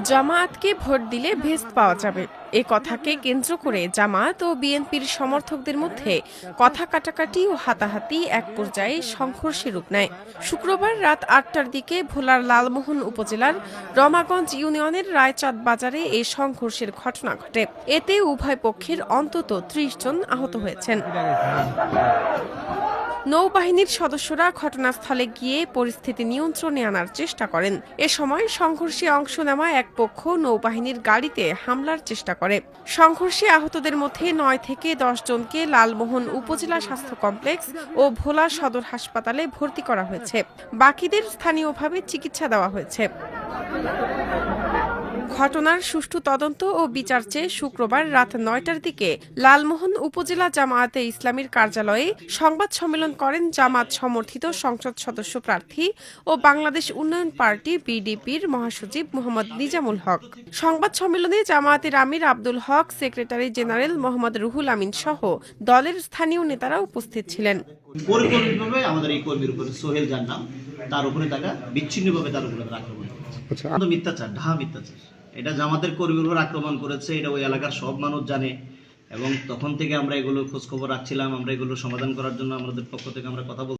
জামায়াতকে vote দিলে vest পাওয়া যাবে, এ কথাকে কেন্দ্র করে জামায়াত ও বিএনপির সমর্থকদের মধ্যে কথা কাটাকাটি ও হাতাহাতি এক পর্যায়ে সংঘর্ষে রূপ নেয়। শুক্রবার রাত ৮টার দিকে ভোলার লালমোহন উপজেলার রমাগঞ্জ ইউনিয়নের রায়চাঁদ বাজারে এই সংঘর্ষের ঘটনা ঘটে। এতে উভয় পক্ষের অন্তত ৩০ জন আহত হয়েছেন। নৌবাহিনীর সদস্যরা ঘটনাস্থলে গিয়ে পরিস্থিতি নিয়ন্ত্রণে আনার চেষ্টা করেন। এ সময় সংঘর্ষে অংশ নেওয়া এক পক্ষ নৌবাহিনীর গাড়িতে হামলার চেষ্টা করে। সংঘর্ষে আহতদের মধ্যে ৯ থেকে ১০ জনকে লালমোহন উপজেলা স্বাস্থ্য কমপ্লেক্স ও ভোলা সদর হাসপাতালে ভর্তি করা হয়েছে। বাকিদের স্থানীয়ভাবে চিকিৎসা দেওয়া হয়েছে। ঘটনার সুষ্ঠু তদন্ত ও বিচার চেয়ে শুক্রবার রাত ৯টার দিকে লালমোহন উপজেলা জামায়াতে ইসলামীর কার্যালয়ে সংবাদ সম্মেলন করেন জামায়াত সমর্থিত সংসদ সদস্য প্রার্থী ও বাংলাদেশ উন্নয়ন পার্টি বিডিপির মহাসচিব মোহাম্মদ নিজামুল হক। সংবাদ সম্মেলনে জামায়াতের আমির আব্দুল হক, সেক্রেটারি জেনারেল মোহাম্মদ রুহুল আমিন সহ দলের স্থানীয় নেতারা উপস্থিত ছিলেন। পরিকল্পিতভাবে আমাদের এই কর্মীর উপরে সোহেল যার নাম, তার উপরে তারা বিচ্ছিন্নভাবে তার উপরে আক্রমণ করেছে। মিথ্যাচার, ঢাহা মিথ্যাচার। এটা জামাতের কর্মীর উপর আক্রমণ করেছে, এটা ওই এলাকার সব মানুষ জানে এবং তখন থেকে আমরা এগুলো খোঁজখবর রাখছিলাম। আমরা এগুলো সমাধান করার জন্য আমাদের পক্ষ থেকে আমরা কথা বলছি।